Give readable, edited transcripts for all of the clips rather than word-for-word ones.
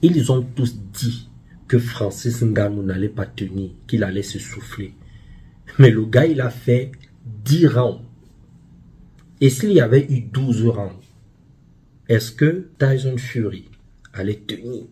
Ils ont tous dit que Francis Ngannou n'allait pas tenir, qu'il allait se souffler. Mais le gars, il a fait 10 rounds. Et s'il y avait eu 12 rounds, est-ce que Tyson Fury allait tenir?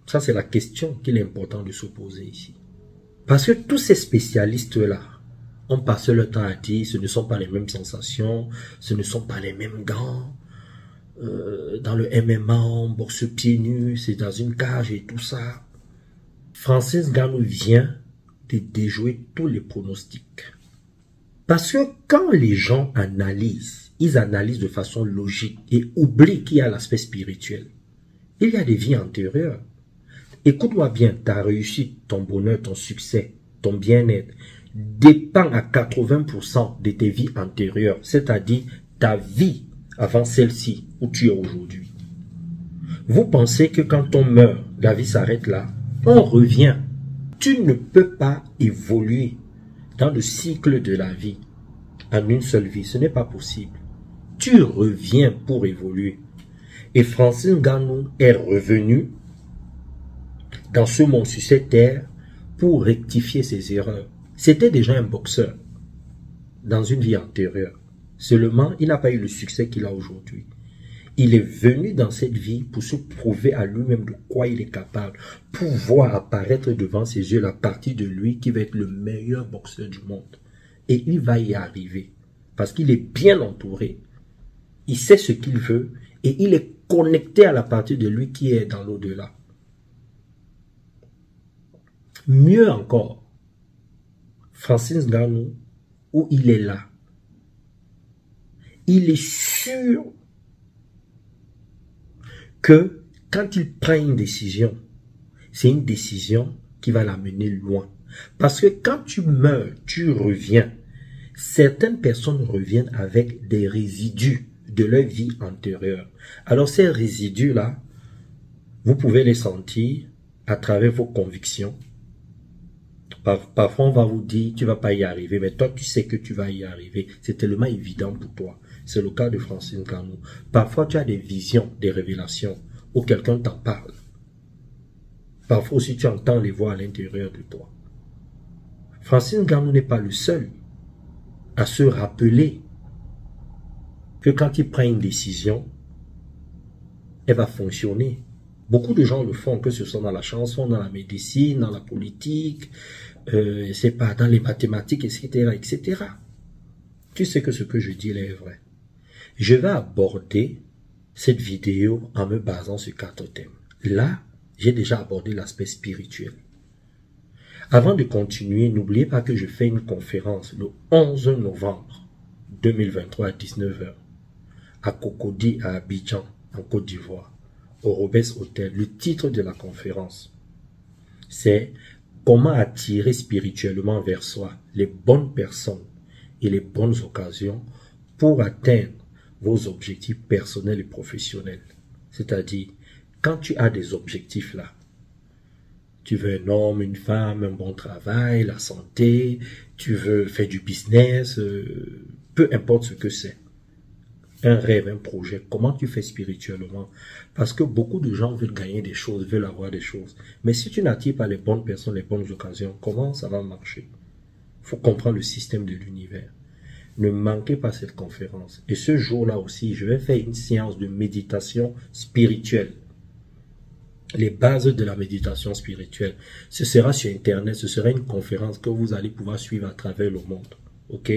Ça, c'est la question qu'il est important de se poser ici. Parce que tous ces spécialistes-là ont passé le temps à dire ce ne sont pas les mêmes sensations, ce ne sont pas les mêmes gants. Dans le MMA, on boxe pieds nus, c'est dans une cage et tout ça. Francis Ngannou vient de déjouer tous les pronostics. Parce que quand les gens analysent, ils analysent de façon logique et oublient qu'il y a l'aspect spirituel. Il y a des vies antérieures. Écoute-moi bien, ta réussite, ton bonheur, ton succès, ton bien-être dépend à 80% de tes vies antérieures, c'est-à-dire ta vie avant celle-ci où tu es aujourd'hui. Vous pensez que quand on meurt, la vie s'arrête là? On revient. Tu ne peux pas évoluer dans le cycle de la vie en une seule vie. Ce n'est pas possible. Tu reviens pour évoluer. Et Francis Ngannou est revenu dans ce monde sur cette terre pour rectifier ses erreurs. C'était déjà un boxeur dans une vie antérieure. Seulement, il n'a pas eu le succès qu'il a aujourd'hui. Il est venu dans cette vie pour se prouver à lui-même de quoi il est capable, pour voir apparaître devant ses yeux la partie de lui qui va être le meilleur boxeur du monde. Et il va y arriver, parce qu'il est bien entouré. Il sait ce qu'il veut et il est connecté à la partie de lui qui est dans l'au-delà. Mieux encore, Francis Ngannou, où il est là, il est sûr que quand il prend une décision, c'est une décision qui va l'amener loin. Parce que quand tu meurs, tu reviens. Certaines personnes reviennent avec des résidus de leur vie antérieure. Alors ces résidus-là, vous pouvez les sentir à travers vos convictions. Parfois, on va vous dire, tu ne vas pas y arriver, mais toi, tu sais que tu vas y arriver. C'est tellement évident pour toi. C'est le cas de Francis Ngannou. Parfois, tu as des visions, des révélations, où quelqu'un t'en parle. Parfois aussi, tu entends les voix à l'intérieur de toi. Francis Ngannou n'est pas le seul à se rappeler que quand il prend une décision, elle va fonctionner. Beaucoup de gens le font, que ce soit dans la chanson, dans la médecine, dans la politique, c'est pas dans les mathématiques, etc., etc. Tu sais que ce que je dis là est vrai. Je vais aborder cette vidéo en me basant sur 4 thèmes. Là, j'ai déjà abordé l'aspect spirituel. Avant de continuer, n'oubliez pas que je fais une conférence le 11 novembre 2023 à 19 h à Cocody, à Abidjan, en Côte d'Ivoire, au Robes Hotel. Le titre de la conférence, c'est « Comment attirer spirituellement vers soi les bonnes personnes et les bonnes occasions pour atteindre vos objectifs personnels et professionnels. » C'est-à-dire, quand tu as des objectifs là, tu veux un homme, une femme, un bon travail, la santé, tu veux faire du business, peu importe ce que c'est. Un rêve, un projet, comment tu fais spirituellement? Parce que beaucoup de gens veulent gagner des choses, veulent avoir des choses. Mais si tu n'attires pas les bonnes personnes, les bonnes occasions, comment ça va marcher? Il faut comprendre le système de l'univers. Ne manquez pas cette conférence. Et ce jour-là aussi, je vais faire une séance de méditation spirituelle. Les bases de la méditation spirituelle. Ce sera sur Internet, ce sera une conférence que vous allez pouvoir suivre à travers le monde. Ok?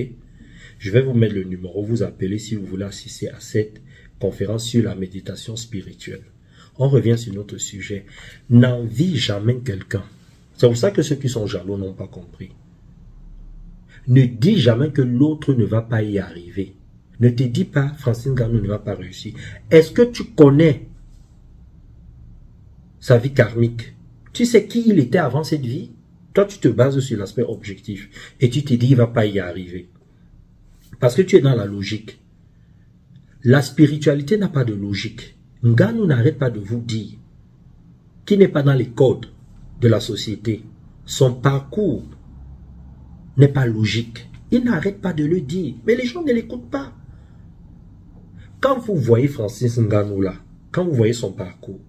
Je vais vous mettre le numéro, vous appelez si vous voulez assister à cette conférence sur la méditation spirituelle. On revient sur notre sujet. N'envie jamais quelqu'un. C'est pour ça que ceux qui sont jaloux n'ont pas compris. Ne dis jamais que l'autre ne va pas y arriver. Ne te dis pas, Francis Ngannou ne va pas réussir. Est-ce que tu connais sa vie karmique? Tu sais qui il était avant cette vie? Toi, tu te bases sur l'aspect objectif et tu te dis, il ne va pas y arriver. Parce que tu es dans la logique. La spiritualité n'a pas de logique. Ngannou n'arrête pas de vous dire qu'il n'est pas dans les codes de la société. Son parcours n'est pas logique. Il n'arrête pas de le dire. Mais les gens ne l'écoutent pas. Quand vous voyez Francis Ngannou là, quand vous voyez son parcours,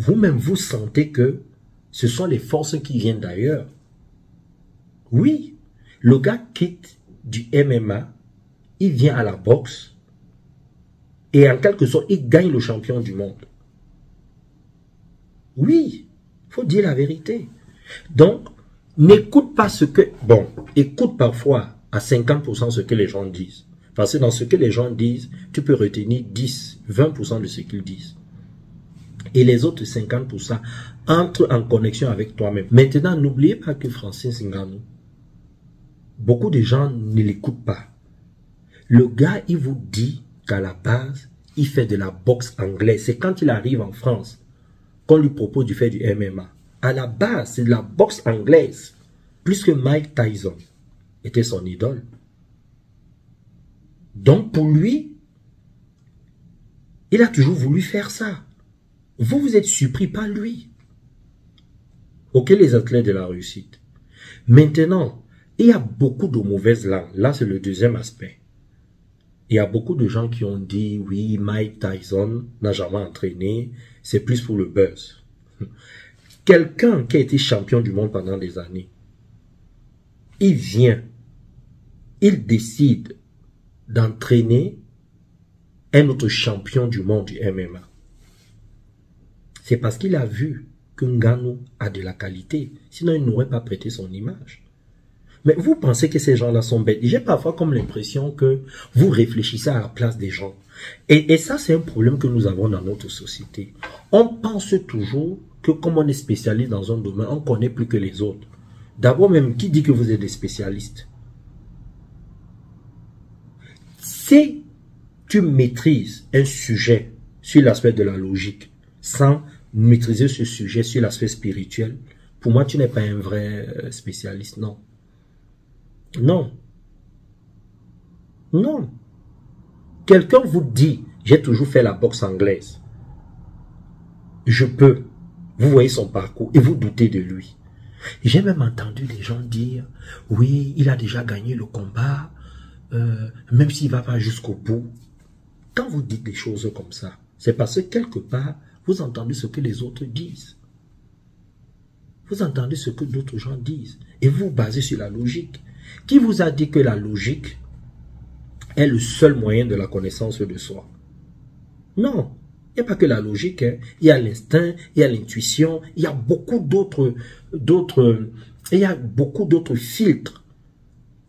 vous-même, vous sentez que ce sont les forces qui viennent d'ailleurs. Oui, le gars quitte du MMA, il vient à la boxe, et en quelque sorte, il gagne le champion du monde. Oui, il faut dire la vérité. Donc, n'écoute pas ce que... Bon, écoute parfois à 50% ce que les gens disent. Parce que dans ce que les gens disent, tu peux retenir 10, 20% de ce qu'ils disent. Et les autres 50% entrent en connexion avec toi-même. Maintenant, n'oubliez pas que Francis Ngannou, beaucoup de gens ne l'écoutent pas. Le gars, il vous dit qu'à la base, il fait de la boxe anglaise. C'est quand il arrive en France qu'on lui propose de faire du MMA. À la base, c'est de la boxe anglaise. Plus que Mike Tyson était son idole. Donc pour lui, il a toujours voulu faire ça. Vous, vous êtes surpris par lui. Ok, les athlètes de la réussite. Maintenant, il y a beaucoup de mauvaises langues. Là, c'est le deuxième aspect. Il y a beaucoup de gens qui ont dit, oui, Mike Tyson n'a jamais entraîné, c'est plus pour le buzz. Quelqu'un qui a été champion du monde pendant des années, il vient, il décide d'entraîner un autre champion du monde du MMA. C'est parce qu'il a vu que Ngannou a de la qualité, sinon il n'aurait pas prêté son image. Mais vous pensez que ces gens-là sont bêtes? J'ai parfois comme l'impression que vous réfléchissez à la place des gens. Et ça, c'est un problème que nous avons dans notre société. On pense toujours que comme on est spécialiste dans un domaine, on connaît plus que les autres. D'abord même, qui dit que vous êtes des spécialistes? Si tu maîtrises un sujet sur l'aspect de la logique, sans maîtriser ce sujet sur l'aspect spirituel, pour moi, tu n'es pas un vrai spécialiste, non. Non. Non. Quelqu'un vous dit, j'ai toujours fait la boxe anglaise. Je peux. Vous voyez son parcours et vous doutez de lui. J'ai même entendu des gens dire, oui, il a déjà gagné le combat, même s'il ne va pas jusqu'au bout. Quand vous dites des choses comme ça, c'est parce que quelque part, vous entendez ce que les autres disent. Vous entendez ce que d'autres gens disent. Et vous vous basez sur la logique. Qui vous a dit que la logique est le seul moyen de la connaissance de soi? Non. Il n'y a pas que la logique. Hein. Il y a l'instinct, il y a l'intuition, il y a beaucoup d'autres filtres,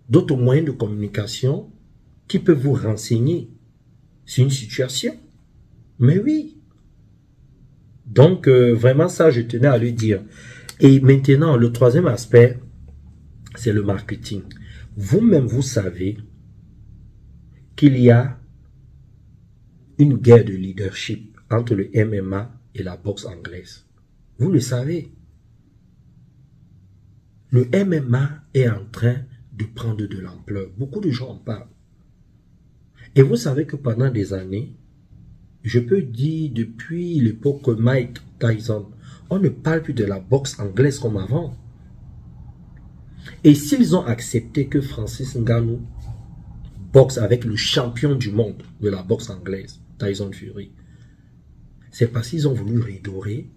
d'autres moyens de communication qui peuvent vous renseigner sur une situation. Mais oui. Donc, vraiment ça, je tenais à le dire. Et maintenant, le troisième aspect, c'est le marketing. Vous-même, vous savez qu'il y a une guerre de leadership entre le MMA et la boxe anglaise. Vous le savez. Le MMA est en train de prendre de l'ampleur. Beaucoup de gens en parlent. Et vous savez que pendant des années, je peux dire depuis l'époque Mike Tyson, on ne parle plus de la boxe anglaise comme avant. Et s'ils ont accepté que Francis Ngannou boxe avec le champion du monde de la boxe anglaise, Tyson Fury, c'est parce qu'ils ont voulu redorer,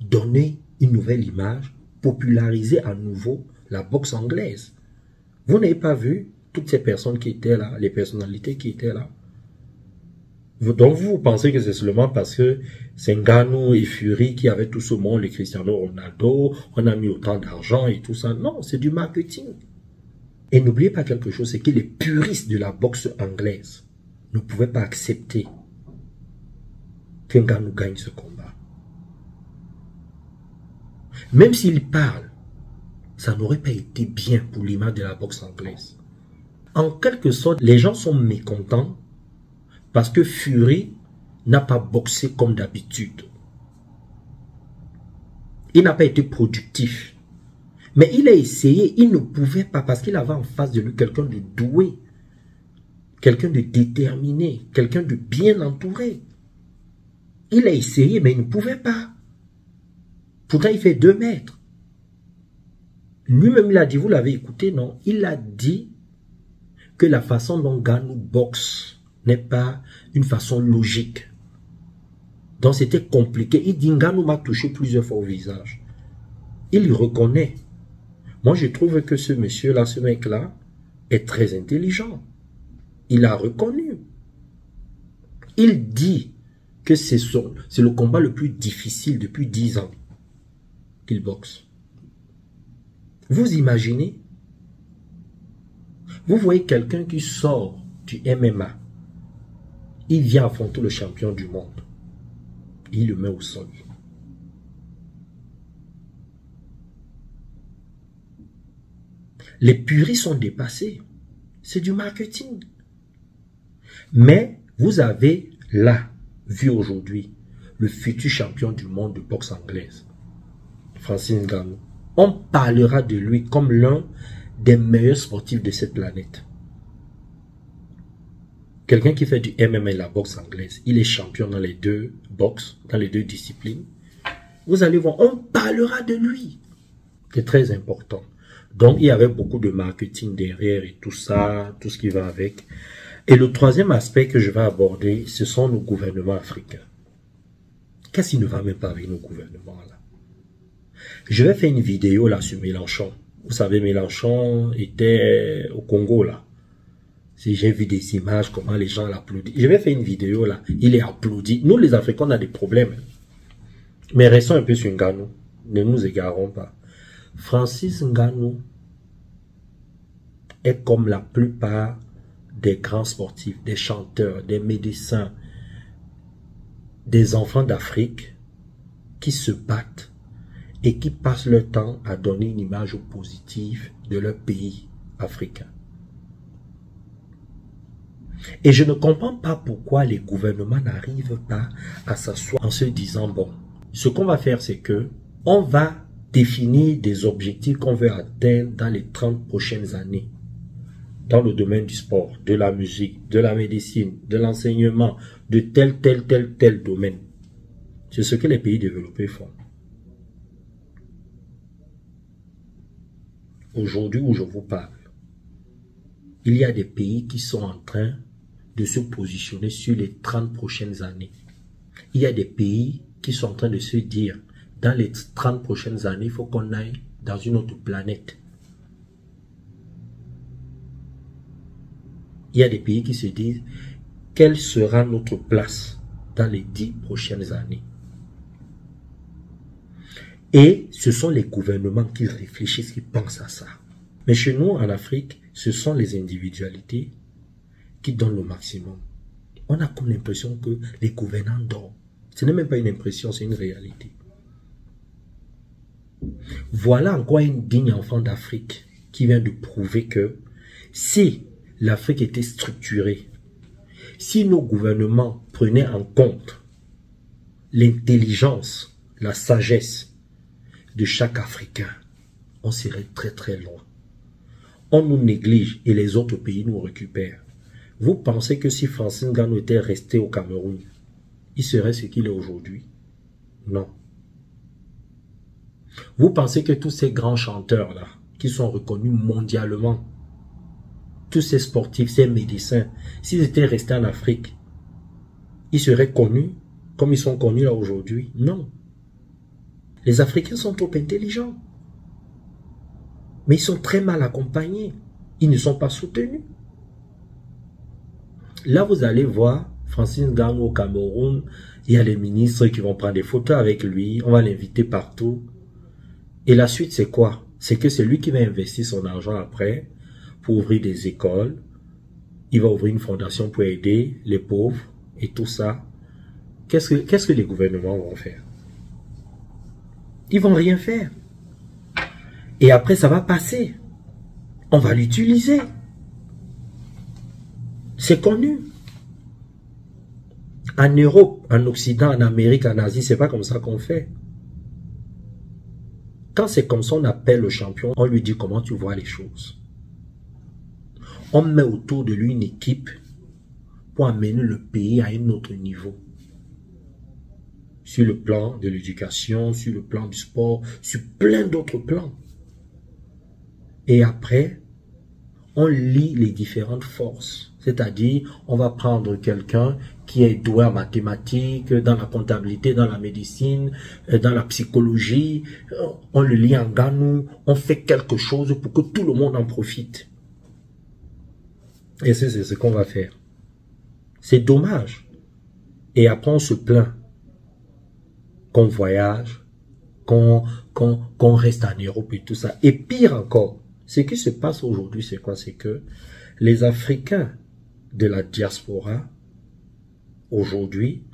donner une nouvelle image, populariser à nouveau la boxe anglaise. Vous n'avez pas vu toutes ces personnes qui étaient là, les personnalités qui étaient là? Donc vous pensez que c'est seulement parce que c'est Ngannou et Fury qui avaient tout ce monde, les Cristiano Ronaldo, on a mis autant d'argent et tout ça. Non, c'est du marketing. Et n'oubliez pas quelque chose, c'est que les puristes de la boxe anglaise ne pouvaient pas accepter que Ngannou gagne ce combat. Même s'il parle, ça n'aurait pas été bien pour l'image de la boxe anglaise. En quelque sorte, les gens sont mécontents parce que Fury n'a pas boxé comme d'habitude. Il n'a pas été productif. Mais il a essayé, il ne pouvait pas parce qu'il avait en face de lui quelqu'un de doué, quelqu'un de déterminé, quelqu'un de bien entouré. Il a essayé, mais il ne pouvait pas. Pourtant, il fait 2 mètres. Lui-même, il a dit, vous l'avez écouté, non? Il a dit que la façon dont Ngannou boxe n'est pas une façon logique. Donc c'était compliqué. Il dit Ngannou m'a touché plusieurs fois au visage. Il reconnaît. Moi je trouve que ce monsieur-là, ce mec-là, est très intelligent. Il a reconnu. Il dit que c'est le combat le plus difficile depuis 10 ans qu'il boxe. Vous imaginez? Vous voyez quelqu'un qui sort du MMA. Il vient affronter le champion du monde. Il le met au sol. Les puristes sont dépassés. C'est du marketing. Mais vous avez là, vu aujourd'hui, le futur champion du monde de boxe anglaise, Francis Ngannou. On parlera de lui comme l'un des meilleurs sportifs de cette planète. Quelqu'un qui fait du MMA et la boxe anglaise, il est champion dans les deux boxes, dans les deux disciplines. Vous allez voir, on parlera de lui. C'est très important. Donc, il y avait beaucoup de marketing derrière et tout ça, tout ce qui va avec. Et le troisième aspect que je vais aborder, ce sont nos gouvernements africains. Qu'est-ce qui ne va même pas avec nos gouvernements là? Je vais faire une vidéo là sur Mélenchon. Vous savez, Mélenchon était au Congo là. Si j'ai vu des images, comment les gens l'applaudissent. Je vais faire une vidéo là. Il est applaudi. Nous les Africains, on a des problèmes. Mais restons un peu sur Ngannou. Ne nous égarons pas. Francis Ngannou est comme la plupart des grands sportifs, des chanteurs, des médecins, des enfants d'Afrique qui se battent et qui passent leur temps à donner une image positive de leur pays africain. Et je ne comprends pas pourquoi les gouvernements n'arrivent pas à s'asseoir en se disant, bon, ce qu'on va faire, c'est que on va définir des objectifs qu'on veut atteindre dans les 30 prochaines années. Dans le domaine du sport, de la musique, de la médecine, de l'enseignement, de tel domaine. C'est ce que les pays développés font. Aujourd'hui où je vous parle, il y a des pays qui sont en train de se positionner sur les 30 prochaines années. Il y a des pays qui sont en train de se dire, dans les 30 prochaines années, il faut qu'on aille dans une autre planète. Il y a des pays qui se disent, quelle sera notre place dans les 10 prochaines années? Et ce sont les gouvernements qui réfléchissent, qui pensent à ça. Mais chez nous, en Afrique, ce sont les individualités qui donnent le maximum. On a comme l'impression que les gouvernants dorment. Ce n'est même pas une impression, c'est une réalité. Voilà encore un digne enfant d'Afrique qui vient de prouver que si l'Afrique était structurée, si nos gouvernements prenaient en compte l'intelligence, la sagesse de chaque Africain, on serait très très loin. On nous néglige et les autres pays nous récupèrent. Vous pensez que si Francis Ngannou était resté au Cameroun, il serait ce qu'il est aujourd'hui? Non. Vous pensez que tous ces grands chanteurs-là, qui sont reconnus mondialement, tous ces sportifs, ces médecins, s'ils étaient restés en Afrique, ils seraient connus comme ils sont connus là aujourd'hui? Non. Les Africains sont trop intelligents. Mais ils sont très mal accompagnés. Ils ne sont pas soutenus. Là, vous allez voir Francis Ngannou au Cameroun. Il y a les ministres qui vont prendre des photos avec lui. On va l'inviter partout. Et la suite, c'est quoi? C'est que c'est lui qui va investir son argent après pour ouvrir des écoles. Il va ouvrir une fondation pour aider les pauvres et tout ça. Qu'est-ce que les gouvernements vont faire? Ils vont rien faire. Et après, ça va passer. On va l'utiliser. C'est connu. En Europe, en Occident, en Amérique, en Asie, c'est pas comme ça qu'on fait. Quand c'est comme ça, on appelle le champion, on lui dit comment tu vois les choses. On met autour de lui une équipe pour amener le pays à un autre niveau. Sur le plan de l'éducation, sur le plan du sport, sur plein d'autres plans. Et après, on lie les différentes forces. C'est-à-dire, on va prendre quelqu'un qui est doué en mathématiques, dans la comptabilité, dans la médecine, dans la psychologie. On le lie en ganou, on fait quelque chose pour que tout le monde en profite. Et c'est ce qu'on va faire. C'est dommage. Et après, on se plaint qu'on voyage, qu'on reste en Europe et tout ça. Et pire encore, ce qui se passe aujourd'hui, c'est quoi? C'est que les Africains de la diaspora, aujourd'hui,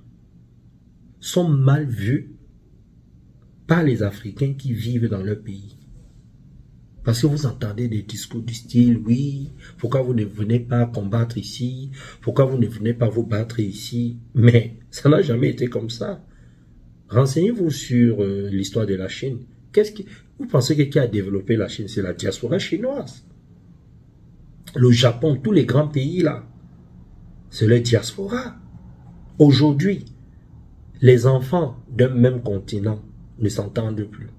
sont mal vus par les Africains qui vivent dans leur pays. Parce que vous entendez des discours du style, oui, pourquoi vous ne venez pas combattre ici? Pourquoi vous ne venez pas vous battre ici? Mais ça n'a jamais été comme ça. Renseignez-vous sur l'histoire de la Chine. Vous pensez que qui a développé la Chine? C'est la diaspora chinoise. Le Japon, tous les grands pays là, c'est la diaspora. Aujourd'hui, les enfants d'un même continent ne s'entendent plus.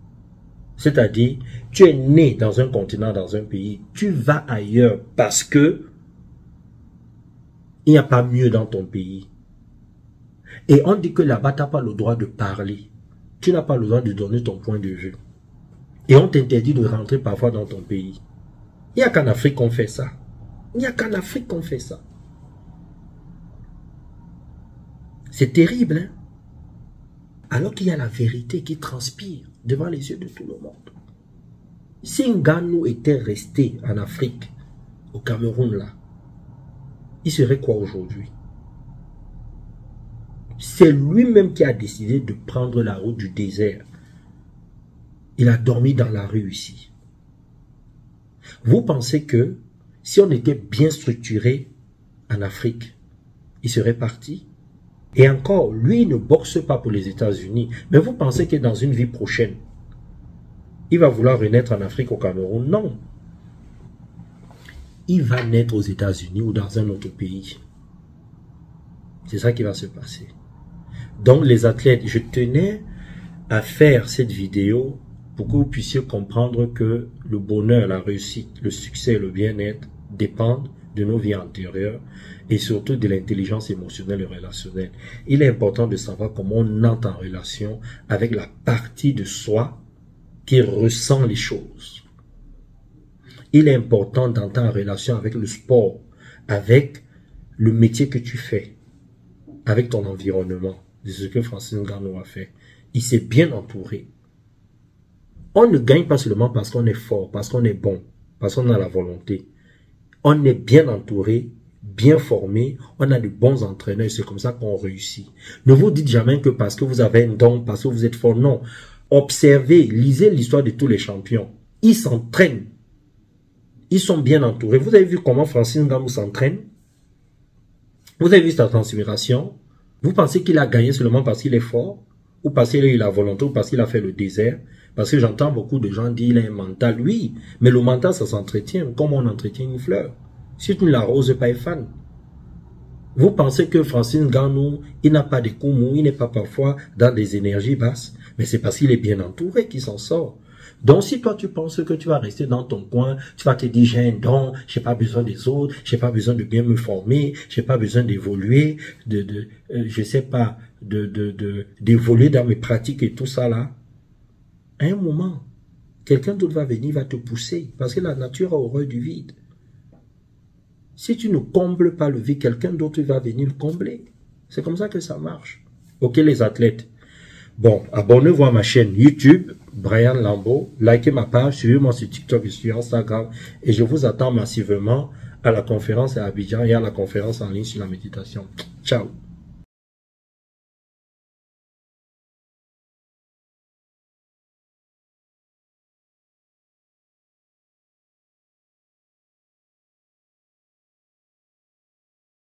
C'est-à-dire, tu es né dans un continent, dans un pays, tu vas ailleurs parce que il n'y a pas mieux dans ton pays. Et on dit que là-bas, tu n'as pas le droit de parler. Tu n'as pas le droit de donner ton point de vue. Et on t'interdit de rentrer parfois dans ton pays. Il n'y a qu'en Afrique qu'on fait ça. Il n'y a qu'en Afrique qu'on fait ça. C'est terrible, hein? Alors qu'il y a la vérité qui transpire devant les yeux de tout le monde. Si Ngannou était resté en Afrique, au Cameroun là, il serait quoi aujourd'hui? C'est lui-même qui a décidé de prendre la route du désert. Il a dormi dans la rue ici. Vous pensez que si on était bien structuré en Afrique, il serait parti? Et encore, lui, il ne boxe pas pour les États-Unis. Mais vous pensez que dans une vie prochaine, il va vouloir renaître en Afrique, au Cameroun? Non. Il va naître aux États-Unis ou dans un autre pays. C'est ça qui va se passer. Donc, les athlètes, je tenais à faire cette vidéo pour que vous puissiez comprendre que le bonheur, la réussite, le succès et le bien-être dépendent de nos vies antérieures et surtout de l'intelligence émotionnelle et relationnelle. Il est important de savoir comment on entre en relation avec la partie de soi qui ressent les choses. Il est important d'entrer en relation avec le sport, avec le métier que tu fais, avec ton environnement. C'est ce que Francis Ngannou a fait. Il s'est bien entouré. On ne gagne pas seulement parce qu'on est fort, parce qu'on est bon, parce qu'on a la volonté. On est bien entouré, bien formé, on a de bons entraîneurs et c'est comme ça qu'on réussit. Ne vous dites jamais que parce que vous avez un don, parce que vous êtes fort, non. Observez, lisez l'histoire de tous les champions. Ils s'entraînent. Ils sont bien entourés. Vous avez vu comment Francis Ngannou s'entraîne? Vous avez vu sa transpiration? Vous pensez qu'il a gagné seulement parce qu'il est fort? Ou parce qu'il a eu la volonté? Ou parce qu'il a fait le désert? Parce que j'entends beaucoup de gens dire qu'il a un mental. Oui, mais le mental, ça s'entretient comme on entretient une fleur. Si tu ne l'arroses pas, il est fan. Vous pensez que Francis Ngannou, il n'a pas de coups mous, il n'est pas parfois dans des énergies basses, mais c'est parce qu'il est bien entouré qu'il s'en sort. Donc si toi tu penses que tu vas rester dans ton coin, tu vas te dire j'ai un don, j'ai pas besoin des autres, j'ai pas besoin de bien me former, j'ai pas besoin d'évoluer, je sais pas, d'évoluer dans mes pratiques et tout ça là. À un moment, quelqu'un d'autre va venir, va te pousser, parce que la nature a horreur du vide. Si tu ne combles pas le vide, quelqu'un d'autre va venir le combler. C'est comme ça que ça marche. Ok les athlètes. Bon, abonnez-vous à ma chaîne YouTube, Brian Lambeau. Likez ma page, suivez-moi sur TikTok et sur Instagram. Et je vous attends massivement à la conférence à Abidjan et à la conférence en ligne sur la méditation. Ciao.